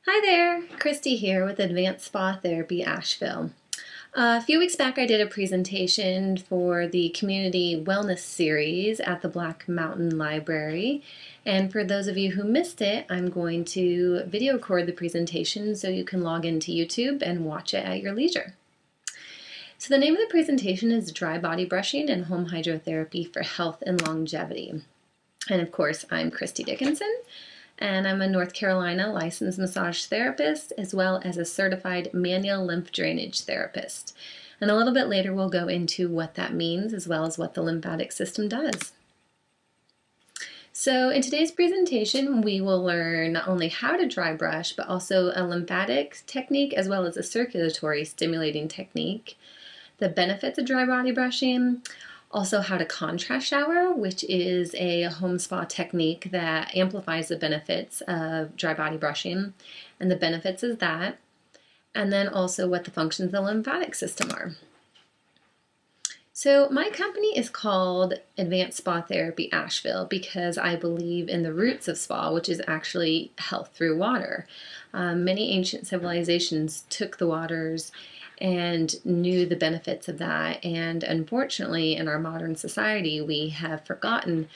Hi there, Christy here with Advanced Spa Therapy Asheville. A few weeks back I did a presentation for the Community Wellness Series at the Black Mountain Library, and for those of you who missed it, I'm going to video record the presentation so you can log into YouTube and watch it at your leisure. So the name of the presentation is Dry Body Brushing and Home Hydrotherapy for Health and Longevity. And of course, I'm Christy Dickinson, and I'm a North Carolina licensed massage therapist as well as a certified manual lymph drainage therapist. And a little bit later we'll go into what that means as well as what the lymphatic system does. So in today's presentation we will learn not only how to dry brush but also a lymphatic technique as well as a circulatory stimulating technique, the benefits of dry body brushing, also how to contrast shower, which is a home spa technique that amplifies the benefits of dry body brushing and the benefits of that, and then also what the functions of the lymphatic system are. So my company is called Advanced Spa Therapy Asheville because I believe in the roots of spa, which is actually health through water. Many ancient civilizations took the waters and knew the benefits of that, and unfortunately in our modern society we have forgotten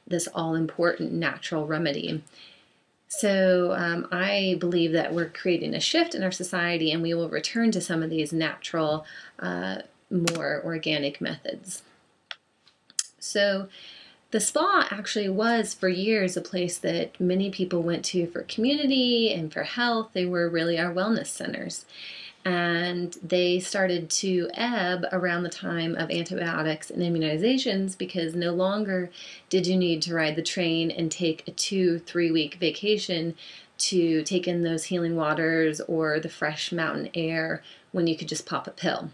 this all-important natural remedy. So I believe that we're creating a shift in our society and we will return to some of these natural, more organic methods. So the spa actually was for years a place that many people went to for community and for health. They were really our wellness centers. And they started to ebb around the time of antibiotics and immunizations because no longer did you need to ride the train and take a 2-3 week vacation to take in those healing waters or the fresh mountain air when you could just pop a pill.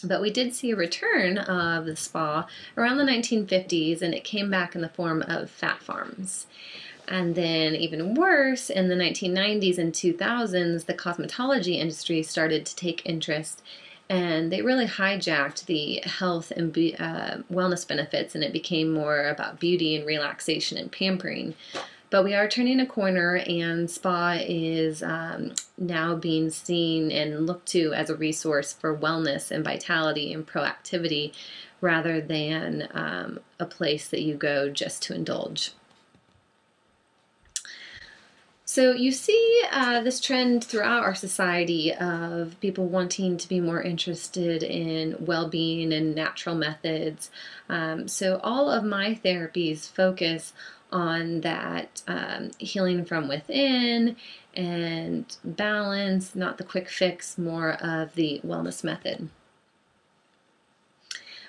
But we did see a return of the spa around the 1950s, and it came back in the form of fat farms. And then even worse, in the 1990s and 2000s, the cosmetology industry started to take interest, and they really hijacked the health and wellness benefits, and it became more about beauty and relaxation and pampering. But we are turning a corner, and spa is now being seen and looked to as a resource for wellness and vitality and proactivity rather than a place that you go just to indulge. So you see this trend throughout our society of people wanting to be more interested in well-being and natural methods. So all of my therapies focus on that healing from within and balance, not the quick fix, more of the wellness method.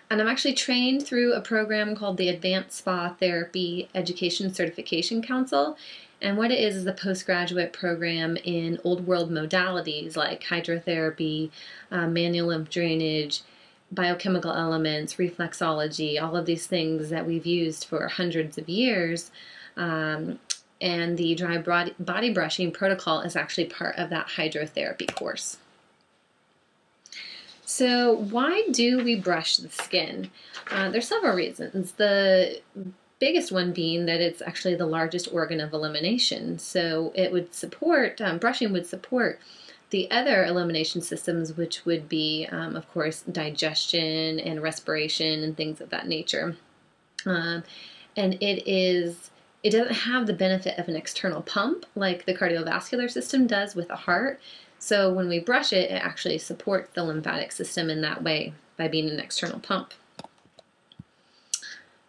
And I'm actually trained through a program called the Advanced Spa Therapy Education Certification Council. And what it is a postgraduate program in old world modalities like hydrotherapy, manual lymph drainage, biochemical elements, reflexology, all of these things that we've used for hundreds of years. And the dry body brushing protocol is actually part of that hydrotherapy course. So why do we brush the skin? There's several reasons. The biggest one being that it's actually the largest organ of elimination. So it would support, brushing would support the other elimination systems, which would be, of course, digestion and respiration and things of that nature. And it doesn't have the benefit of an external pump like the cardiovascular system does with the heart. So when we brush it, it actually supports the lymphatic system in that way by being an external pump.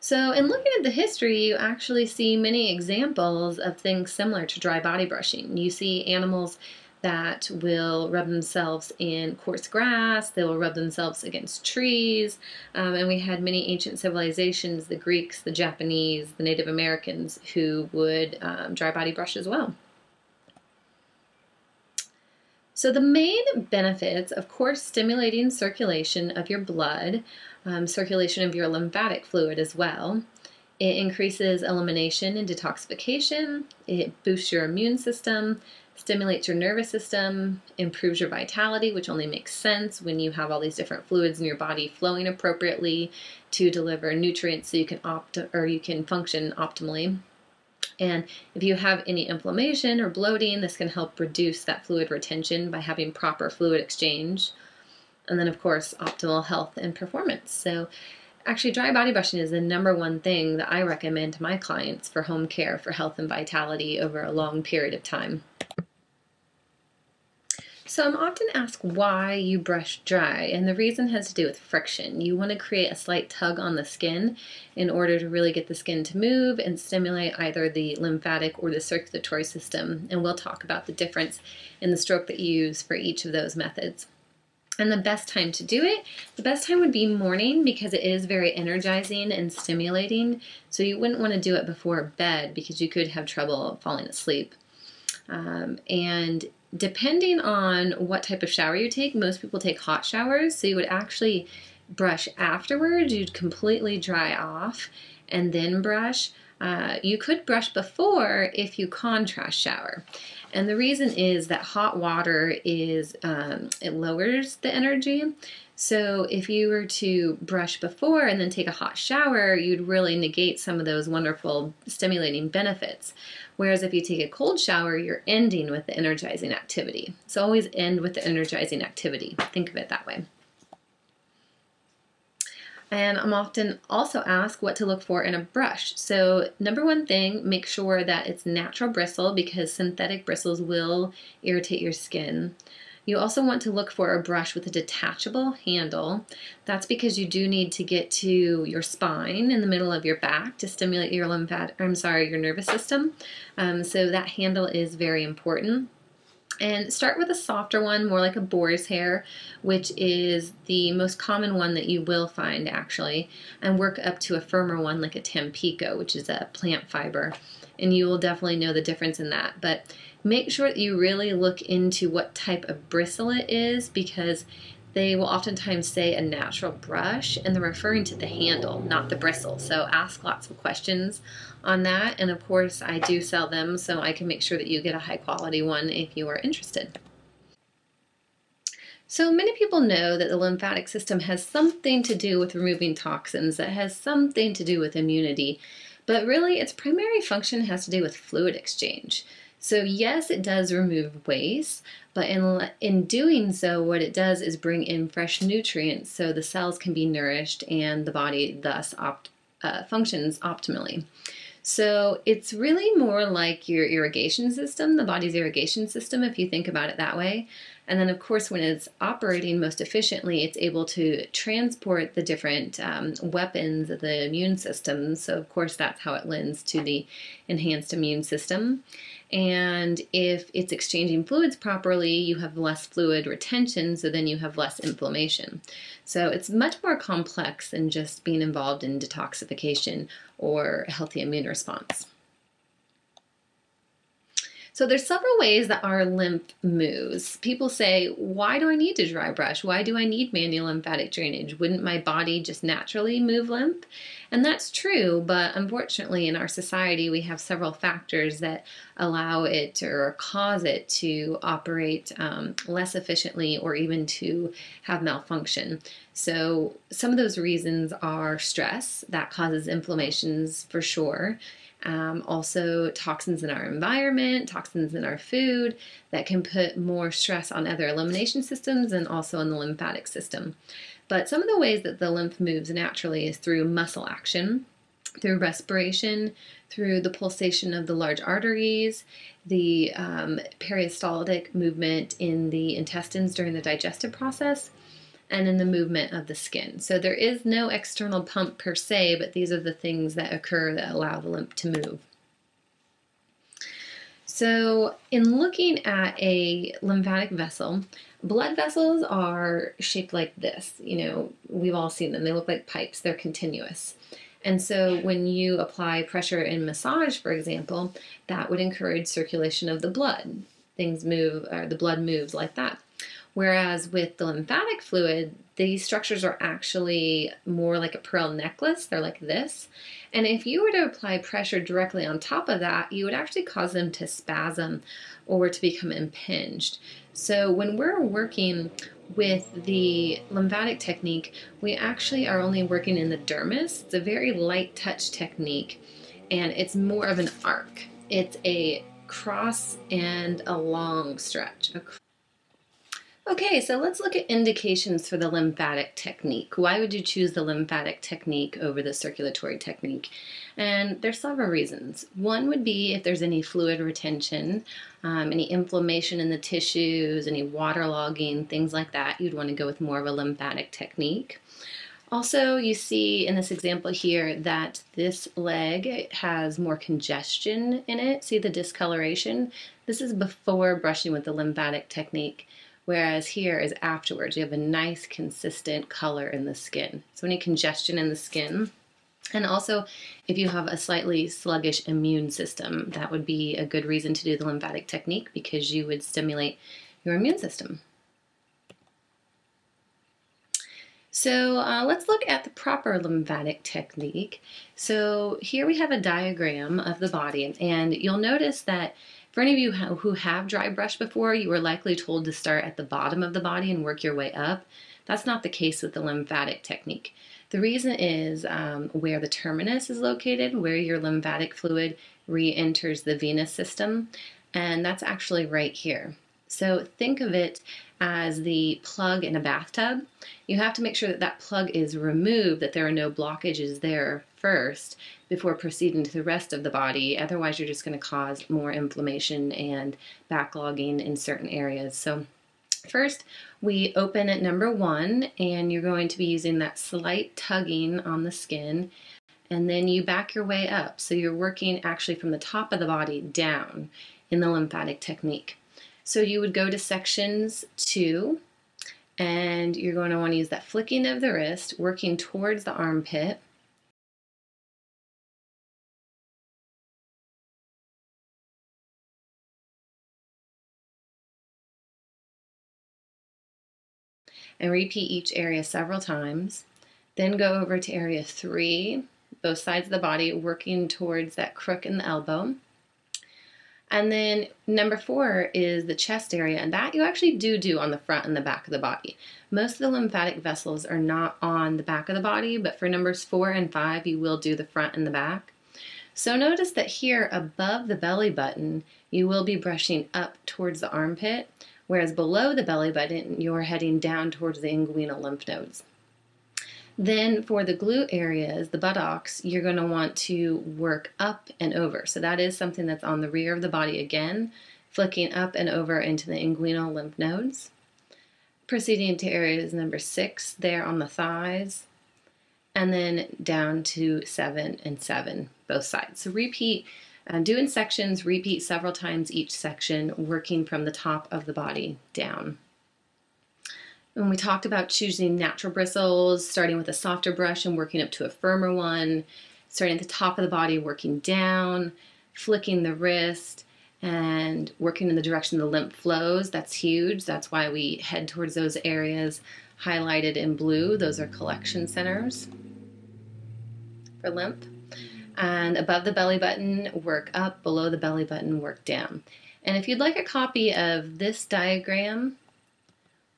So in looking at the history, you actually see many examples of things similar to dry body brushing. You see animals that will rub themselves in coarse grass, they will rub themselves against trees, and we had many ancient civilizations, the Greeks, the Japanese, the Native Americans, who would dry body brush as well. So the main benefits, of course, stimulating circulation of your blood, circulation of your lymphatic fluid as well. It increases elimination and detoxification. It boosts your immune system, stimulates your nervous system, improves your vitality, which only makes sense when you have all these different fluids in your body flowing appropriately to deliver nutrients so you can function optimally. And if you have any inflammation or bloating, this can help reduce that fluid retention by having proper fluid exchange. And then, of course, optimal health and performance. So actually, dry body brushing is the #1 thing that I recommend to my clients for home care for health and vitality over a long period of time. So I'm often asked why you brush dry, and the reason has to do with friction. You want to create a slight tug on the skin in order to really get the skin to move and stimulate either the lymphatic or the circulatory system, and we'll talk about the difference in the stroke that you use for each of those methods. And the best time to do it, the best time would be morning because it is very energizing and stimulating, so you wouldn't want to do it before bed because you could have trouble falling asleep. And depending on what type of shower you take, most people take hot showers, so you would actually brush afterwards. You'd completely dry off and then brush. You could brush before if you contrast shower. And the reason is that hot water is, it lowers the energy. So if you were to brush before and then take a hot shower, you'd really negate some of those wonderful stimulating benefits. Whereas if you take a cold shower, you're ending with the energizing activity. So always end with the energizing activity. Think of it that way. And I'm often also asked what to look for in a brush. So #1 thing, make sure that it's natural bristle because synthetic bristles will irritate your skin. You also want to look for a brush with a detachable handle. That's because you do need to get to your spine in the middle of your back to stimulate your your nervous system. So that handle is very important. And start with a softer one, more like a boar's hair, which is the most common one that you will find actually, and work up to a firmer one like a Tampico, which is a plant fiber. And you will definitely know the difference in that. But make sure that you really look into what type of bristle it is because they will oftentimes say a natural brush and they're referring to the handle, not the bristle. So ask lots of questions on that. And of course, I do sell them, so I can make sure that you get a high quality one if you are interested. So many people know that the lymphatic system has something to do with removing toxins, that has something to do with immunity, but really its primary function has to do with fluid exchange. So yes, it does remove waste, but in doing so, what it does is bring in fresh nutrients so the cells can be nourished and the body thus functions optimally. So it's really more like your irrigation system, the body's irrigation system, if you think about it that way. And then, of course, when it's operating most efficiently, it's able to transport the different weapons of the immune system. So, of course, that's how it lends to the enhanced immune system. And if it's exchanging fluids properly, you have less fluid retention, so then you have less inflammation. So it's much more complex than just being involved in detoxification or a healthy immune response. So there's several ways that our lymph moves. People say, why do I need to dry brush? Why do I need manual lymphatic drainage? Wouldn't my body just naturally move lymph? And that's true, but unfortunately in our society we have several factors that allow it or cause it to operate less efficiently or even to have malfunction. So some of those reasons are stress, that causes inflammations for sure. Also toxins in our environment, toxins in our food that can put more stress on other elimination systems and also on the lymphatic system. But some of the ways that the lymph moves naturally is through muscle action, through respiration, through the pulsation of the large arteries, the peristaltic movement in the intestines during the digestive process, and in the movement of the skin. So there is no external pump per se, but these are the things that occur that allow the lymph to move. So in looking at a lymphatic vessel, blood vessels are shaped like this. You know, we've all seen them. They look like pipes. They're continuous. And so when you apply pressure and massage, for example, that would encourage circulation of the blood. Things move, or the blood moves like that. Whereas with the lymphatic fluid, these structures are actually more like a pearl necklace. They're like this. And if you were to apply pressure directly on top of that, you would actually cause them to spasm or to become impinged. So when we're working with the lymphatic technique, we actually are only working in the dermis. It's a very light touch technique, and it's more of an arc. It's a cross and a long stretch. Okay, so let's look at indications for the lymphatic technique. Why would you choose the lymphatic technique over the circulatory technique? And there's several reasons. One would be if there's any fluid retention, any inflammation in the tissues, any waterlogging, things like that, you'd want to go with more of a lymphatic technique. Also, you see in this example here that this leg has more congestion in it. See the discoloration? This is before brushing with the lymphatic technique, whereas here is afterwards. You have a nice consistent color in the skin. So any congestion in the skin. And also, if you have a slightly sluggish immune system, that would be a good reason to do the lymphatic technique because you would stimulate your immune system. So let's look at the proper lymphatic technique. So here we have a diagram of the body, and you'll notice that for any of you who have dry brush before, you were likely told to start at the bottom of the body and work your way up. That's not the case with the lymphatic technique. The reason is where the terminus is located, where your lymphatic fluid re-enters the venous system, and that's actually right here. So think of it as the plug in a bathtub. You have to make sure that that plug is removed, that there are no blockages there first before proceeding to the rest of the body. Otherwise, you're just going to cause more inflammation and backlogging in certain areas. So first, we open at number 1, and you're going to be using that slight tugging on the skin, and then you back your way up. So you're working actually from the top of the body down in the lymphatic technique. So you would go to sections 2, and you're going to want to use that flicking of the wrist, working towards the armpit. And repeat each area several times. Then go over to area 3, both sides of the body, working towards that crook in the elbow. And then number 4 is the chest area, and that you actually do on the front and the back of the body. Most of the lymphatic vessels are not on the back of the body, but for numbers 4 and 5, you will do the front and the back. So notice that here above the belly button, you will be brushing up towards the armpit, whereas below the belly button, you're heading down towards the inguinal lymph nodes. Then for the glute areas, the buttocks, you're going to want to work up and over. So that is something that's on the rear of the body again, flicking up and over into the inguinal lymph nodes. Proceeding to areas number 6 there on the thighs, and then down to 7 and 7, both sides. So repeat, do in sections, repeat several times each section, working from the top of the body down. When we talked about choosing natural bristles, starting with a softer brush and working up to a firmer one, starting at the top of the body, working down, flicking the wrist, and working in the direction the lymph flows. That's huge. That's why we head towards those areas highlighted in blue. Those are collection centers for lymph. And above the belly button, work up. Below the belly button, work down. And if you'd like a copy of this diagram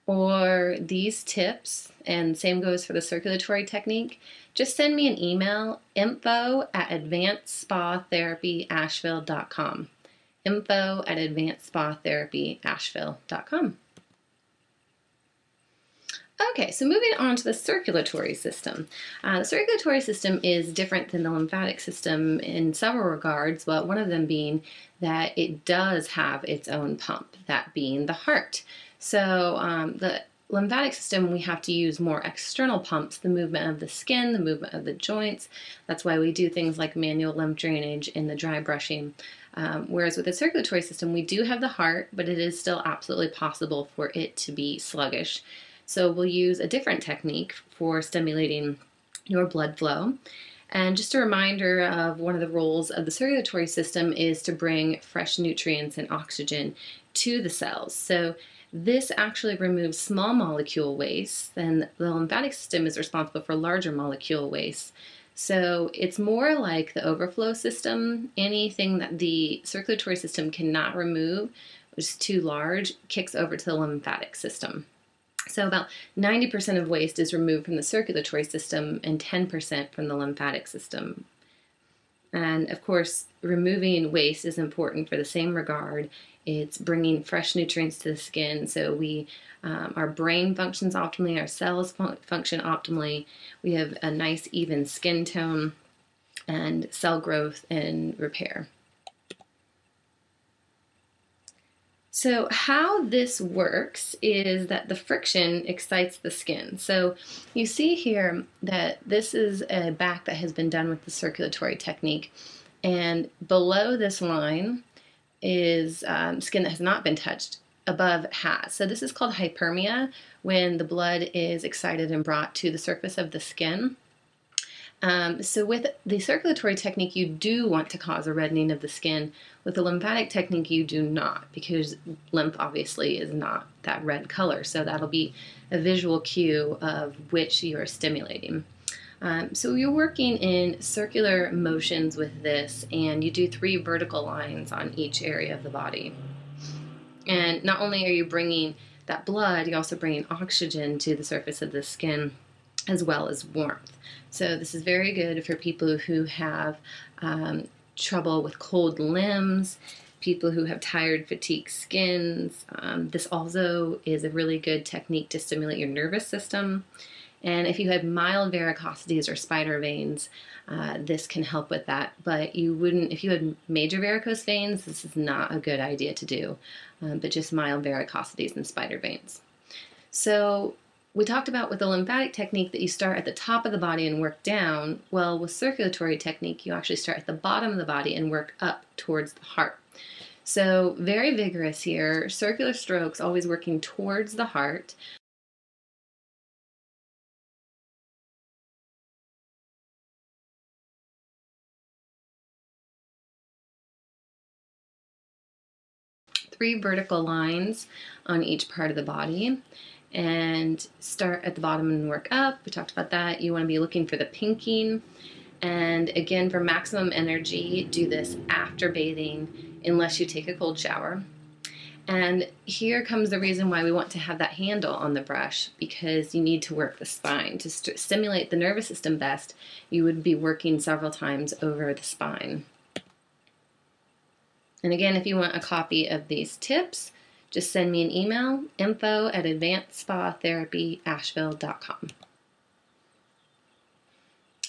or these tips, and same goes for the circulatory technique, just send me an email, info@advancedspaTherapyasheville.com. info@advancedspaTherapyasheville.com. Okay, so moving on to the circulatory system. The circulatory system is different than the lymphatic system in several regards, but one of them being that it does have its own pump, that being the heart. So the lymphatic system, we have to use more external pumps, the movement of the skin, the movement of the joints. That's why we do things like manual lymph drainage in the dry brushing. Whereas with the circulatory system, we do have the heart, but it is still absolutely possible for it to be sluggish. So we'll use a different technique for stimulating your blood flow. And just a reminder of one of the roles of the circulatory system is to bring fresh nutrients and oxygen to the cells. So this actually removes small molecule waste, and the lymphatic system is responsible for larger molecule waste. So it's more like the overflow system. Anything that the circulatory system cannot remove, which is too large, kicks over to the lymphatic system. So about 90% of waste is removed from the circulatory system and 10% from the lymphatic system. And of course, removing waste is important for the same regard. It's bringing fresh nutrients to the skin, so our brain functions optimally, our cells function optimally, we have a nice even skin tone, and cell growth and repair. So how this works is that the friction excites the skin. So you see here that this is a back that has been done with the circulatory technique, and below this line is skin that has not been touched, above has. So this is called hyperemia, when the blood is excited and brought to the surface of the skin. So with the circulatory technique, you do want to cause a reddening of the skin. With the lymphatic technique, you do not, because lymph obviously is not that red color. So that'll be a visual cue of which you are stimulating. So you're working in circular motions with this, and you do 3 vertical lines on each area of the body. And not only are you bringing that blood, you're also bringing oxygen to the surface of the skin, as well as warmth. So this is very good for people who have trouble with cold limbs, people who have tired, fatigued skins. This also is a really good technique to stimulate your nervous system. And if you had mild varicosities or spider veins, this can help with that. But you wouldn't, if you had major varicose veins, this is not a good idea to do, but just mild varicosities and spider veins. So we talked about with the lymphatic technique that you start at the top of the body and work down. Well, with circulatory technique, you actually start at the bottom of the body and work up towards the heart. So very vigorous here, circular strokes, always working towards the heart. Three vertical lines on each part of the body, and start at the bottom and work up. We talked about that. You want to be looking for the pinking. And again, for maximum energy, do this after bathing unless you take a cold shower. And here comes the reason why we want to have that handle on the brush, because you need to work the spine. To stimulate the nervous system best, you would be working several times over the spine. And again, if you want a copy of these tips, just send me an email, info@advancedspatherapyasheville.com.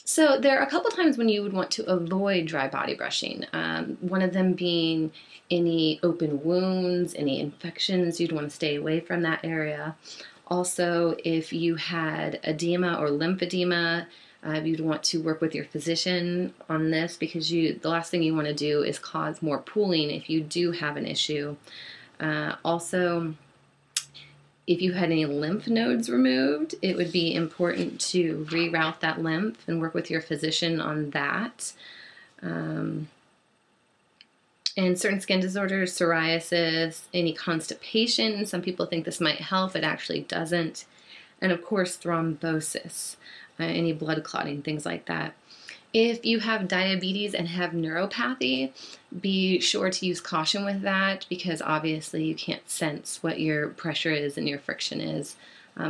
So there are a couple times when you would want to avoid dry body brushing. One of them being any open wounds, any infections, you'd want to stay away from that area. Also, if you had edema or lymphedema, you'd want to work with your physician on this, because the last thing you want to do is cause more pooling if you do have an issue. Also, if you had any lymph nodes removed, it would be important to reroute that lymph and work with your physician on that. And certain skin disorders, psoriasis, any constipation, some people think this might help, it actually doesn't. And of course, thrombosis, any blood clotting, things like that. If you have diabetes and have neuropathy, be sure to use caution with that, because obviously you can't sense what your pressure is and your friction is.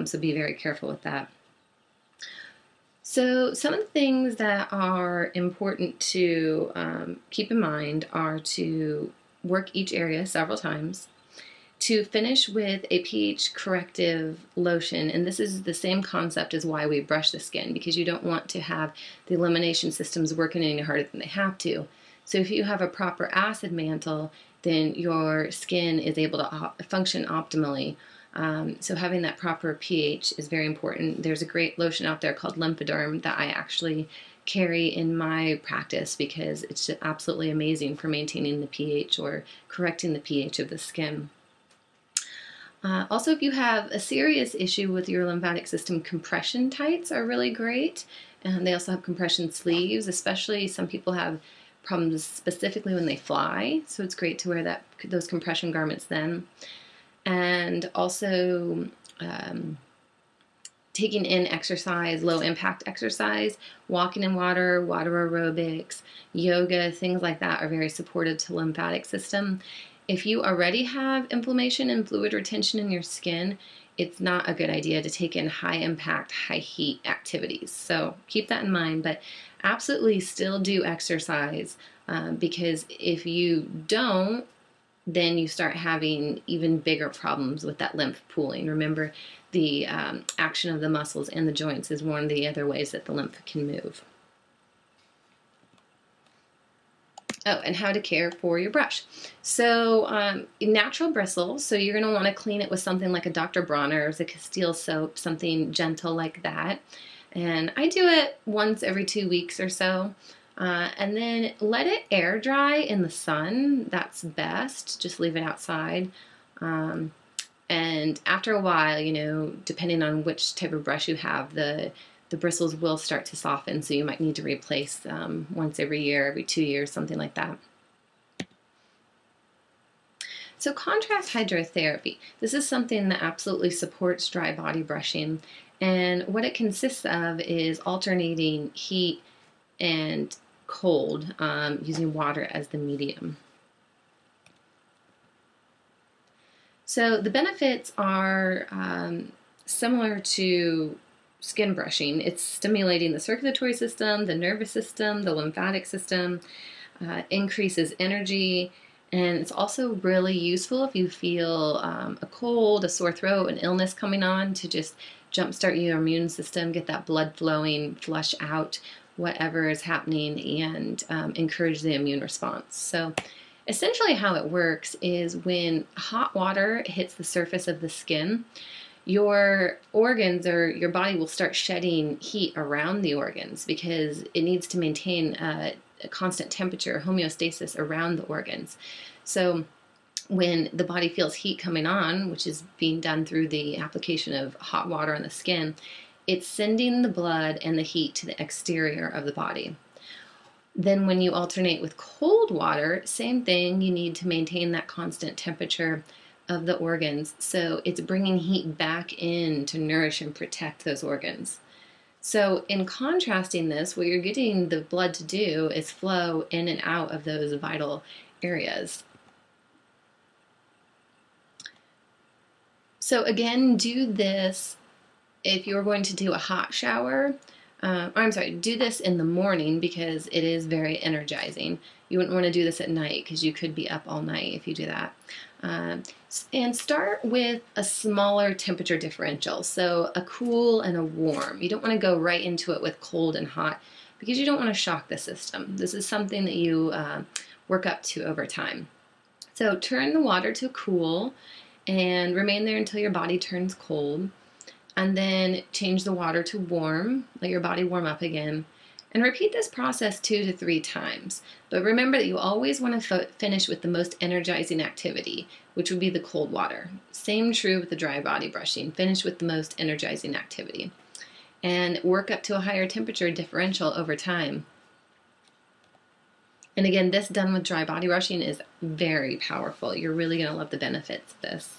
So be very careful with that. So some of the things that are important to keep in mind are to work each area several times, to finish with a pH corrective lotion, and this is the same concept as why we brush the skin, because you don't want to have the elimination systems working any harder than they have to. So if you have a proper acid mantle, then your skin is able to function optimally. So having that proper pH is very important. There's a great lotion out there called Lymphaderm that I actually carry in my practice, because it's just absolutely amazing for maintaining the pH or correcting the pH of the skin. Also, if you have a serious issue with your lymphatic system, compression tights are really great. And they also have compression sleeves, especially some people have problems specifically when they fly. So it's great to wear those compression garments then. And also taking in exercise, low impact exercise, walking in water, water aerobics, yoga, things like that are very supportive to lymphatic system. If you already have inflammation and fluid retention in your skin, it's not a good idea to take in high impact, high heat activities. So keep that in mind, but absolutely still do exercise, because if you don't, then you start having even bigger problems with that lymph pooling. Remember, the action of the muscles and the joints is one of the other ways that the lymph can move. Oh, and how to care for your brush. So natural bristles, so you're going to want to clean it with something like a Dr. Bronner's, a Castile soap, something gentle like that. And I do it once every 2 weeks or so. And then let it air dry in the sun. That's best. Just leave it outside. And after a while, you know, depending on which type of brush you have, the bristles will start to soften, so you might need to replace once every year, every 2 years, something like that. So contrast hydrotherapy. This is something that absolutely supports dry body brushing, and what it consists of is alternating heat and cold using water as the medium. So the benefits are similar to skin brushing. It's stimulating the circulatory system, the nervous system, the lymphatic system, increases energy, and it's also really useful if you feel a cold, a sore throat, an illness coming on, to just jumpstart your immune system, get that blood flowing, flush out whatever is happening, and encourage the immune response. So essentially how it works is when hot water hits the surface of the skin, your organs, or your body, will start shedding heat around the organs because it needs to maintain a constant temperature, homeostasis around the organs. So when the body feels heat coming on, which is being done through the application of hot water on the skin, it's sending the blood and the heat to the exterior of the body. Then when you alternate with cold water, same thing, you need to maintain that constant temperature of the organs, so it's bringing heat back in to nourish and protect those organs. So in contrasting this, what you're getting the blood to do is flow in and out of those vital areas. So again, do this if you're going to do a hot shower. Do this in the morning because it is very energizing. You wouldn't want to do this at night because you could be up all night if you do that. And start with a smaller temperature differential, so a cool and a warm. You don't want to go right into it with cold and hot because you don't want to shock the system. This is something that you work up to over time. So turn the water to cool and remain there until your body turns cold, and then change the water to warm, let your body warm up again, and repeat this process 2 to 3 times. But remember that you always want to finish with the most energizing activity, which would be the cold water. Same true with the dry body brushing. Finish with the most energizing activity. And work up to a higher temperature differential over time. And again, this done with dry body brushing is very powerful. You're really going to love the benefits of this.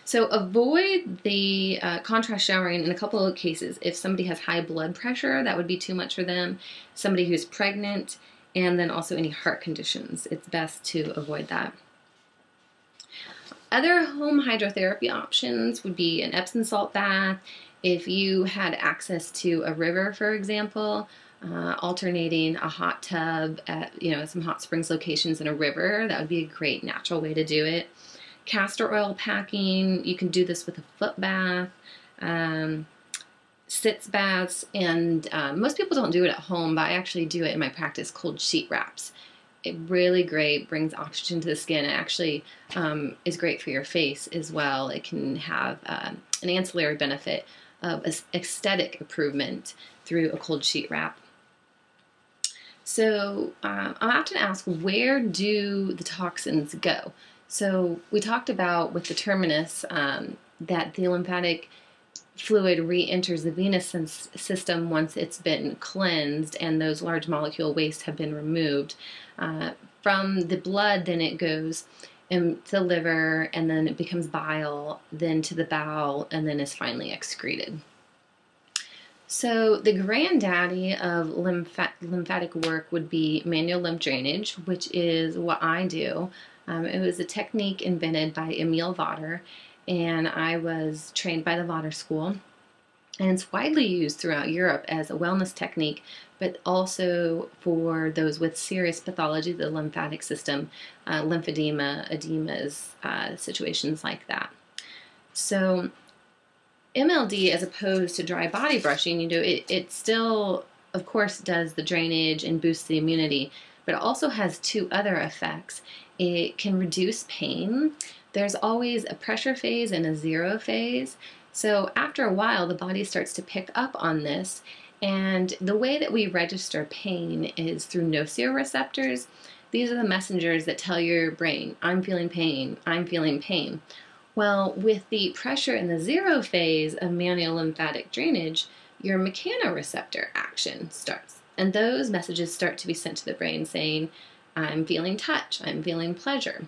So avoid the contrast showering in a couple of cases. If somebody has high blood pressure, that would be too much for them. Somebody who's pregnant, and then also any heart conditions. It's best to avoid that. Other home hydrotherapy options would be an Epsom salt bath. If you had access to a river, for example, alternating a hot tub at some hot springs locations in a river, that would be a great natural way to do it. Castor oil packing, you can do this with a foot bath, sitz baths, and most people don't do it at home, but I actually do it in my practice, cold sheet wraps. It really great, brings oxygen to the skin. It actually is great for your face as well. It can have an ancillary benefit of aesthetic improvement through a cold sheet wrap. So I'm often asked, where do the toxins go? So we talked about with the terminus that the lymphatic fluid re-enters the venous system once it's been cleansed and those large molecule wastes have been removed. From the blood, then it goes to the liver, and then it becomes bile, then to the bowel, and then is finally excreted. So the granddaddy of lymphatic work would be manual lymph drainage, which is what I do. It was a technique invented by Emil Vater, and I was trained by the Vater School. And it's widely used throughout Europe as a wellness technique, but also for those with serious pathology of the lymphatic system, lymphedema, edemas, situations like that. So MLD, as opposed to dry body brushing, it still, of course, does the drainage and boosts the immunity, but it also has two other effects. It can reduce pain. There's always a pressure phase and a zero phase. So after a while, the body starts to pick up on this, and the way that we register pain is through nociceptors. These are the messengers that tell your brain, I'm feeling pain, I'm feeling pain. Well, with the pressure in the zero phase of manual lymphatic drainage, your mechanoreceptor action starts, and those messages start to be sent to the brain saying, I'm feeling touch, I'm feeling pleasure.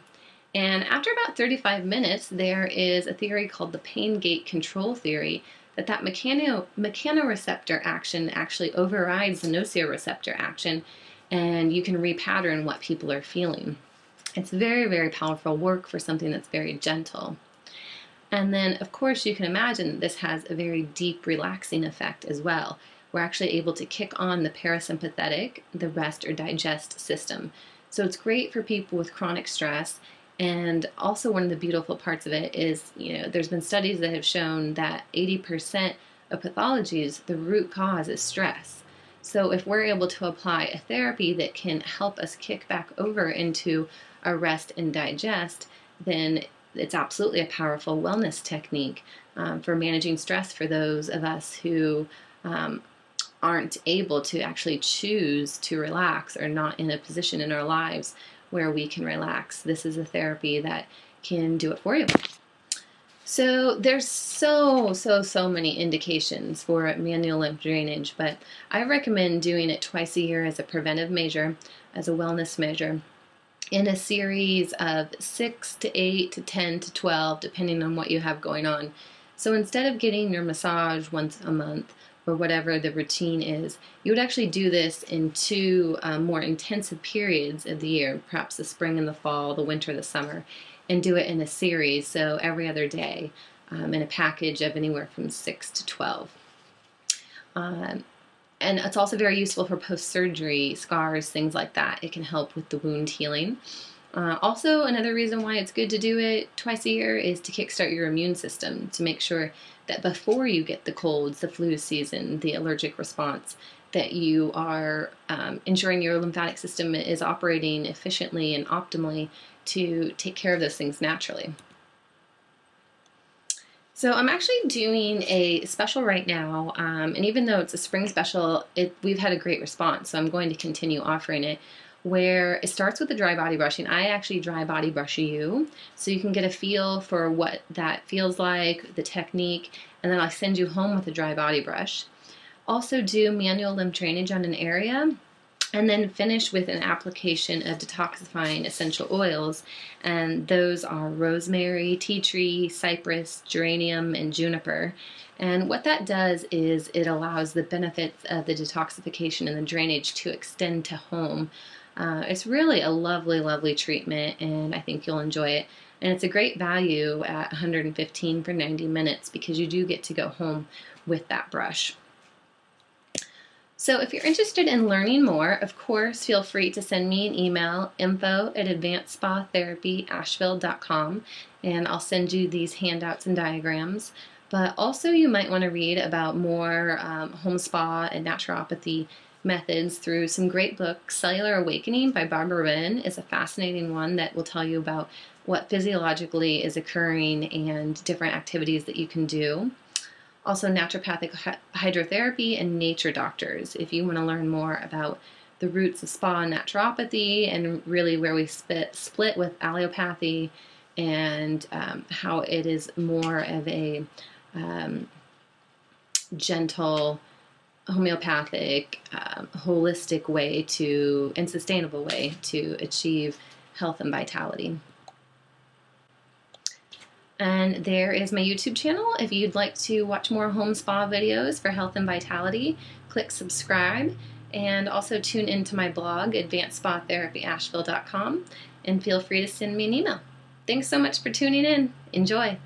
And after about 35 minutes, there is a theory called the pain gate control theory that mechanoreceptor action actually overrides the nociceptor action, and you can repattern what people are feeling. It's very, very powerful work for something that's very gentle. And then, of course, you can imagine this has a very deep relaxing effect as well. We're actually able to kick on the parasympathetic, the rest or digest system. So it's great for people with chronic stress. And also one of the beautiful parts of it is, there's been studies that have shown that 80% of pathologies, the root cause is stress. So if we're able to apply a therapy that can help us kick back over into a rest and digest, then it's absolutely a powerful wellness technique for managing stress for those of us who aren't able to actually choose to relax or not in a position in our lives where we can relax. This is a therapy that can do it for you. So there's so many indications for manual lymph drainage, but I recommend doing it twice a year as a preventive measure, as a wellness measure, in a series of 6 to 8 to 10 to 12, depending on what you have going on. So instead of getting your massage once a month, or whatever the routine is, you would actually do this in two more intensive periods of the year, perhaps the spring and the fall, the winter, the summer, and do it in a series, so every other day, in a package of anywhere from 6 to 12. And it's also very useful for post-surgery scars, things like that. It can help with the wound healing. Also, another reason why it's good to do it twice a year is to kickstart your immune system, to make sure that before you get the colds, the flu season, the allergic response, that you are ensuring your lymphatic system is operating efficiently and optimally to take care of those things naturally. So I'm actually doing a special right now, and even though it's a spring special, we've had a great response, so I'm going to continue offering it, where it starts with the dry body brushing. I actually dry body brush you, so you can get a feel for what that feels like, the technique, and then I'll send you home with a dry body brush. Also do manual lymph drainage on an area, and then finish with an application of detoxifying essential oils, and those are rosemary, tea tree, cypress, geranium, and juniper. And what that does is it allows the benefits of the detoxification and the drainage to extend to home. It's really a lovely, lovely treatment, and I think you'll enjoy it. And it's a great value at $115 for 90 minutes because you do get to go home with that brush. So if you're interested in learning more, of course, feel free to send me an email, info@advancedspaTherapyasheville.com, and I'll send you these handouts and diagrams. But also you might want to read about more home spa and naturopathy methods through some great books. Cellular Awakening by Barbara Wren is a fascinating one that will tell you about what physiologically is occurring and different activities that you can do. Also naturopathic hydrotherapy and nature doctors, if you want to learn more about the roots of spa and naturopathy and really where we split with allopathy and how it is more of a gentle, homeopathic, holistic way and sustainable way to achieve health and vitality. And there is my YouTube channel. If you'd like to watch more home spa videos for health and vitality, click subscribe, and also tune into my blog, advancedspaTherapyasheville.com, and feel free to send me an email. Thanks so much for tuning in. Enjoy.